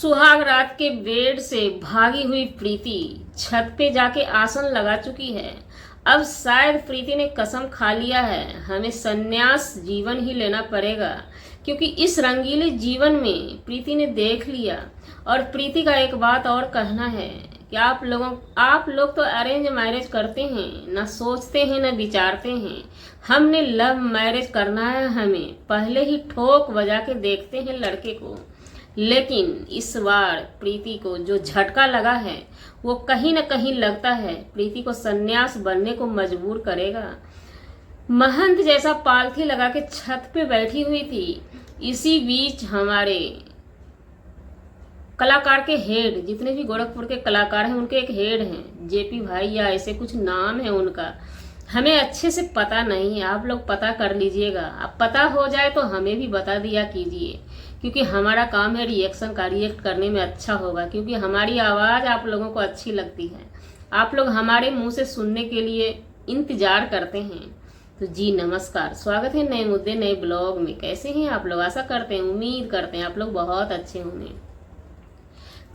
सुहाग रात के बेड से भागी हुई प्रीति छत पे जाके आसन लगा चुकी है। अब शायद प्रीति ने कसम खा लिया है, हमें संन्यास जीवन ही लेना पड़ेगा, क्योंकि इस रंगीले जीवन में प्रीति ने देख लिया। और प्रीति का एक बात और कहना है कि आप लोग तो अरेंज मैरिज करते हैं, ना सोचते हैं ना विचारते हैं। हमने लव मैरिज करना है, हमें पहले ही ठोक बजा के देखते हैं लड़के को। लेकिन इस बार प्रीति को जो झटका लगा है वो कहीं न कहीं लगता है प्रीति को संन्यास बनने को मजबूर करेगा। महंत जैसा पालथी लगा के छत पे बैठी हुई थी। इसी बीच हमारे कलाकार के हेड, जितने भी गोरखपुर के कलाकार हैं उनके एक हेड हैं, जेपी भाई या ऐसे कुछ नाम है उनका, हमें अच्छे से पता नहीं है। आप लोग पता कर लीजिएगा, अब पता हो जाए तो हमें भी बता दिया कीजिए, क्योंकि हमारा काम है रिएक्शन का। रिएक्ट करने में अच्छा होगा, क्योंकि हमारी आवाज़ आप लोगों को अच्छी लगती है। आप लोग हमारे मुंह से सुनने के लिए इंतजार करते हैं। तो जी नमस्कार, स्वागत है नए मुद्दे नए ब्लॉग में। कैसे हैं आप लोग? आशा करते हैं, उम्मीद करते हैं आप लोग बहुत अच्छे होंगे।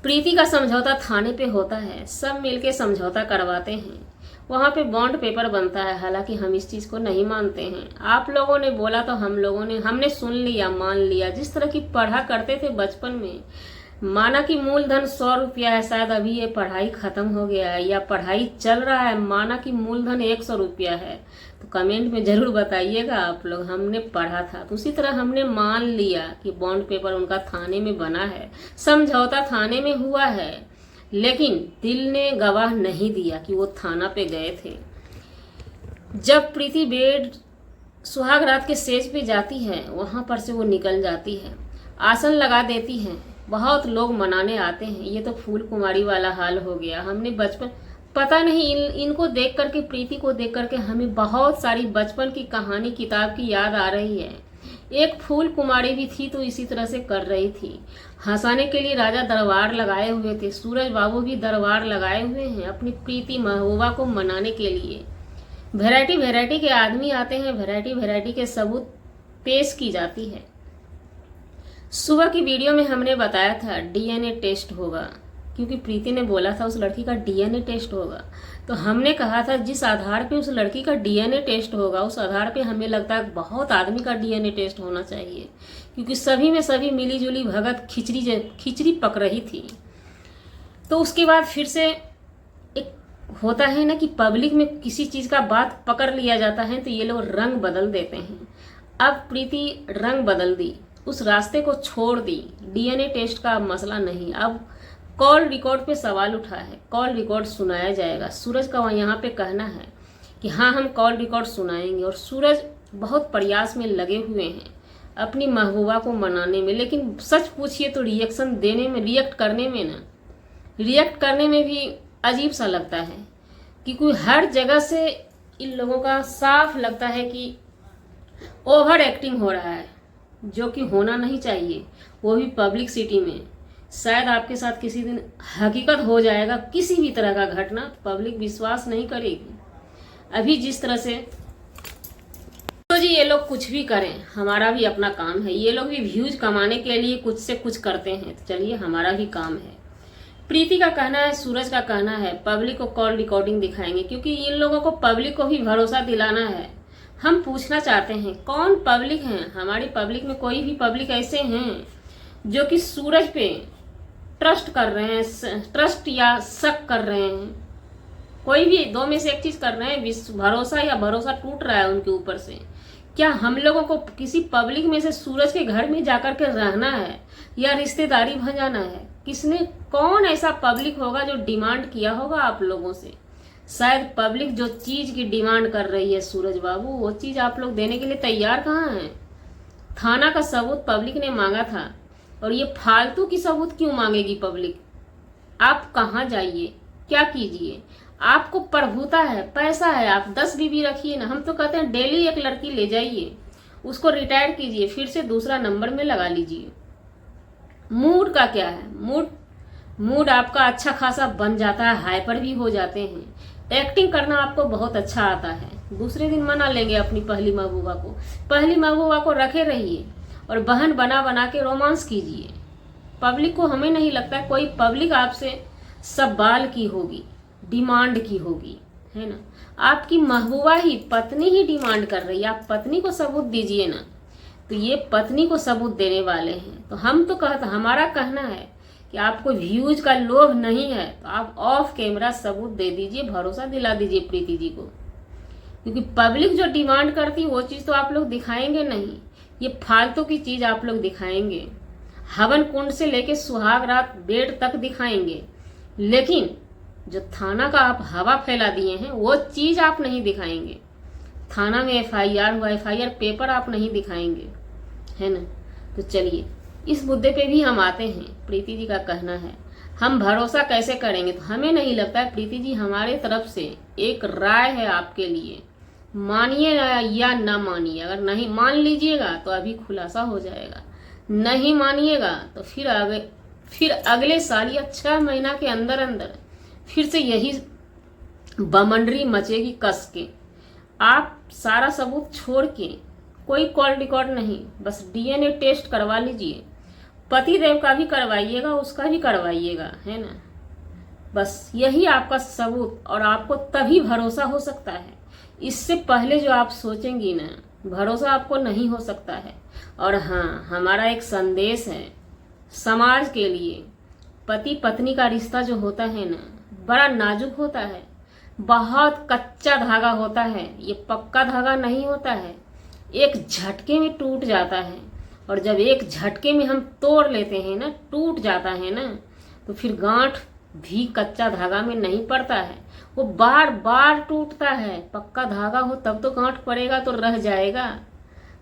प्रीति का समझौता थाने पे होता है, सब मिलके समझौता करवाते हैं। वहाँ पे बॉन्ड पेपर बनता है। हालांकि हम इस चीज़ को नहीं मानते हैं। आप लोगों ने बोला तो हमने सुन लिया, मान लिया। जिस तरह की पढ़ा करते थे बचपन में, माना कि मूलधन 100 रुपया है, शायद अभी ये पढ़ाई खत्म हो गया है या पढ़ाई चल रहा है, माना कि मूलधन 100 रुपया है, तो कमेंट में जरूर बताइएगा आप लोग। हमने पढ़ा था तो उसी तरह हमने मान लिया कि बॉन्ड पेपर उनका थाने में बना है, समझौता थाने में हुआ है। लेकिन दिल ने गवाह नहीं दिया कि वो थाना पे गए थे। जब प्रीति बेड सुहाग रात के सेज पे जाती है, वहां पर से वो निकल जाती है, आसन लगा देती है। बहुत लोग मनाने आते हैं। ये तो फूल कुमारी वाला हाल हो गया। हमने बचपन, पता नहीं इनको देख करके, प्रीति को देख करके हमें बहुत सारी बचपन की कहानी किताब की याद आ रही है। एक फूल कुमारी भी थी तो इसी तरह से कर रही थी। हंसाने के लिए राजा दरबार लगाए हुए थे, सूरज बाबू भी दरबार लगाए हुए हैं अपनी प्रीति महबूबा को मनाने के लिए। वैरायटी वैरायटी के आदमी आते हैं, वैरायटी वैरायटी के सबूत पेश की जाती है। सुबह की वीडियो में हमने बताया था डीएनए टेस्ट होगा, क्योंकि प्रीति ने बोला था उस लड़की का डीएनए टेस्ट होगा। तो हमने कहा था जिस आधार पे उस लड़की का डीएनए टेस्ट होगा, उस आधार पे हमें लगता है बहुत आदमी का डीएनए टेस्ट होना चाहिए, क्योंकि सभी में सभी मिली जुली भगत खिचड़ी पक रही थी। तो उसके बाद फिर से एक होता है ना कि पब्लिक में किसी चीज़ का बात पकड़ लिया जाता है तो ये लोग रंग बदल देते हैं। अब प्रीति रंग बदल दी, उस रास्ते को छोड़ दी। डीएनए टेस्ट का मसला नहीं, अब कॉल रिकॉर्ड पे सवाल उठा है, कॉल रिकॉर्ड सुनाया जाएगा। सूरज का यहाँ पे कहना है कि हाँ हम कॉल रिकॉर्ड सुनाएंगे, और सूरज बहुत प्रयास में लगे हुए हैं अपनी महबूबा को मनाने में। लेकिन सच पूछिए तो रिएक्शन देने में, रिएक्ट करने में भी अजीब सा लगता है, क्योंकि हर जगह से इन लोगों का साफ लगता है कि ओवर एक्टिंग हो रहा है, जो कि होना नहीं चाहिए, वो भी पब्लिक सिटी में। शायद आपके साथ किसी दिन हकीकत हो जाएगा किसी भी तरह का घटना, पब्लिक विश्वास नहीं करेगी। अभी जिस तरह से, तो जी ये लोग कुछ भी करें, हमारा भी अपना काम है। ये लोग भी व्यूज कमाने के लिए कुछ से कुछ करते हैं, तो चलिए हमारा भी काम है। प्रीति का कहना है, सूरज का कहना है पब्लिक को कॉल रिकॉर्डिंग दिखाएंगे, क्योंकि इन लोगों को पब्लिक को भी भरोसा दिलाना है। हम पूछना चाहते हैं कौन पब्लिक हैं? हमारी पब्लिक में कोई भी पब्लिक ऐसे हैं जो कि सूरज पे ट्रस्ट कर रहे हैं, ट्रस्ट या शक कर रहे हैं? कोई भी दो में से एक चीज कर रहे हैं, भरोसा या भरोसा टूट रहा है उनके ऊपर से। क्या हम लोगों को किसी पब्लिक में से सूरज के घर में जाकर के रहना है या रिश्तेदारी भंजाना है? कौन ऐसा पब्लिक होगा जो डिमांड किया होगा आप लोगों से? शायद पब्लिक जो चीज की डिमांड कर रही है सूरज बाबू, वो चीज आप लोग देने के लिए तैयार कहाँ हैं? थाना का सबूत पब्लिक ने मांगा था, और ये फालतू की सबूत क्यों मांगेगी पब्लिक? आप कहाँ जाइए, क्या कीजिए? आपको प्रभुता है, पैसा है, आप 10 बीबी रखिए ना। हम तो कहते हैं डेली एक लड़की ले जाइए, उसको रिटायर कीजिए, फिर से दूसरा नंबर में लगा लीजिए। मूड का क्या है? मूड आपका अच्छा खासा बन जाता है, हाइपर भी हो जाते हैं। एक्टिंग करना आपको बहुत अच्छा आता है। दूसरे दिन मना लेंगे अपनी पहली महबूबा को रखे रहिए और बहन बना बना के रोमांस कीजिए। पब्लिक को, हमें नहीं लगता है कोई पब्लिक आपसे सवाल की होगी, डिमांड की होगी, है ना। आपकी महबूबा ही, पत्नी ही डिमांड कर रही है, आप पत्नी को सबूत दीजिए ना। तो ये पत्नी को सबूत देने वाले हैं। तो हम तो कहते, हमारा कहना है कि आपको व्यूज का लोभ नहीं है तो आप ऑफ कैमरा सबूत दे दीजिए, भरोसा दिला दीजिए प्रीति जी को। क्योंकि पब्लिक जो डिमांड करती है वो चीज़ तो आप लोग दिखाएंगे नहीं, ये फालतू की चीज़ आप लोग दिखाएंगे। हवन कुंड से लेके सुहाग रात बेड तक दिखाएंगे, लेकिन जो थाना का आप हवा फैला दिए हैं वो चीज़ आप नहीं दिखाएंगे। थाना में एफआईआर हुआ, एफआईआर पेपर आप नहीं दिखाएंगे, है ना। तो चलिए इस मुद्दे पे भी हम आते हैं। प्रीति जी का कहना है हम भरोसा कैसे करेंगे, तो हमें नहीं लगता है प्रीति जी, हमारे तरफ से एक राय है आपके लिए, मानिए या ना मानिए। अगर नहीं मान लीजिएगा तो अभी खुलासा हो जाएगा, नहीं मानिएगा तो फिर अगले साल या 6 महीना के अंदर अंदर फिर से यही बमंडरी मचेगी कस के। आप सारा सबूत छोड़ के, कोई कॉल रिकॉर्ड नहीं, बस डीएनए टेस्ट करवा लीजिए, पति देव का भी करवाइएगा, उसका भी करवाइएगा, है ना। बस यही आपका सबूत, और आपको तभी भरोसा हो सकता है। इससे पहले जो आप सोचेंगी ना, भरोसा आपको नहीं हो सकता है। और हाँ, हमारा एक संदेश है समाज के लिए, पति पत्नी का रिश्ता जो होता है ना, बड़ा नाजुक होता है, बहुत कच्चा धागा होता है, ये पक्का धागा नहीं होता है, एक झटके में टूट जाता है। और जब एक झटके में हम तोड़ लेते हैं ना, टूट जाता है ना, तो फिर गांठ भी कच्चा धागा में नहीं पड़ता है, वो बार बार टूटता है। पक्का धागा हो तब तो गांठ पड़ेगा, तो रह जाएगा,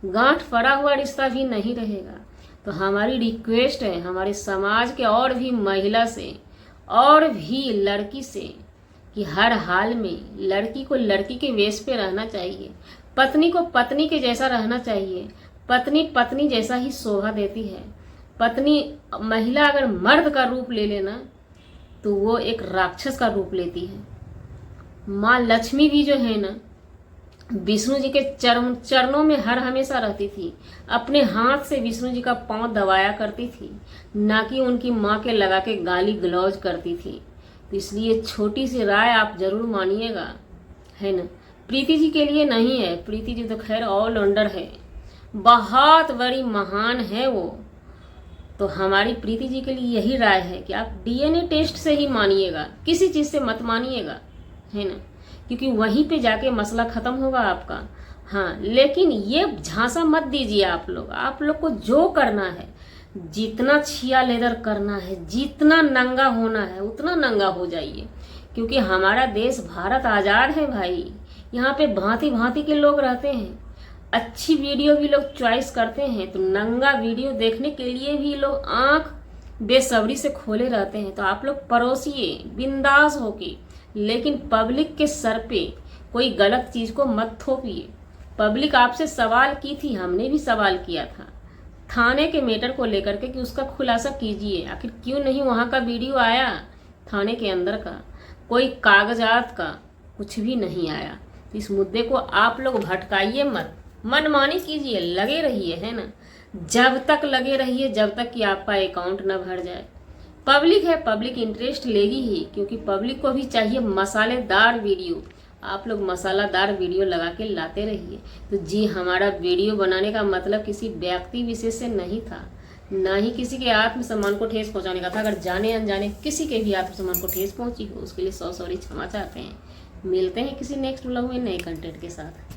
गांठ पड़ा हुआ रिश्ता भी नहीं रहेगा। तो हमारी रिक्वेस्ट है हमारे समाज के और भी महिला से और भी लड़की से कि हर हाल में लड़की को लड़की के वेश पे रहना चाहिए, पत्नी को पत्नी के जैसा रहना चाहिए। पत्नी पत्नी जैसा ही शोभा देती है। पत्नी, महिला अगर मर्द का रूप ले लेना तो वो एक राक्षस का रूप लेती है। माँ लक्ष्मी भी जो है ना, विष्णु जी के चरणों में हर हमेशा रहती थी, अपने हाथ से विष्णु जी का पांव दबाया करती थी, ना कि उनकी माँ के लगा के गाली गलौज करती थी। तो इसलिए छोटी सी राय आप जरूर मानिएगा, है ना। प्रीति जी के लिए नहीं है, प्रीति जी तो खैर ऑलराउंडर है, बहुत बड़ी महान है वो। तो हमारी प्रीति जी के लिए यही राय है कि आप डीएनए टेस्ट से ही मानिएगा, किसी चीज़ से मत मानिएगा, है ना, क्योंकि वहीं पे जाके मसला खत्म होगा आपका। हाँ, लेकिन ये झांसा मत दीजिए आप लोग को जो करना है, जितना छिया लेदर करना है, जितना नंगा होना है उतना नंगा हो जाइए, क्योंकि हमारा देश भारत आज़ाद है भाई। यहाँ पे भांति भांति के लोग रहते हैं, अच्छी वीडियो भी लोग चॉइस करते हैं, तो नंगा वीडियो देखने के लिए भी लोग आंख बेसब्री से खोले रहते हैं। तो आप लोग परोसिए बिंदास होके, लेकिन पब्लिक के सर पे कोई गलत चीज को मत थोपिए। पब्लिक आपसे सवाल की थी, हमने भी सवाल किया था थाने के मैटर को लेकर के कि उसका खुलासा कीजिए, आखिर क्यों नहीं वहाँ का वीडियो आया, थाने के अंदर का कोई कागजात का कुछ भी नहीं आया। तो इस मुद्दे को आप लोग भटकाइए मत, मनमानी कीजिए, लगे रहिए, है ना, जब तक लगे रहिए, जब तक कि आपका अकाउंट न भर जाए। पब्लिक है, पब्लिक इंटरेस्ट लेगी ही, क्योंकि पब्लिक को भी चाहिए मसालेदार वीडियो। आप लोग मसालादार वीडियो लगा के लाते रहिए। तो जी, हमारा वीडियो बनाने का मतलब किसी व्यक्ति विशेष से नहीं था, ना ही किसी के आत्मसम्मान को ठेस पहुंचाने का था। अगर जाने अनजाने किसी के भी आत्मसम्मान को ठेस पहुंची हो, उसके लिए सॉरी क्षमा चाहते हैं। मिलते हैं किसी नेक्स्ट व्लॉग में नए कंटेंट के साथ।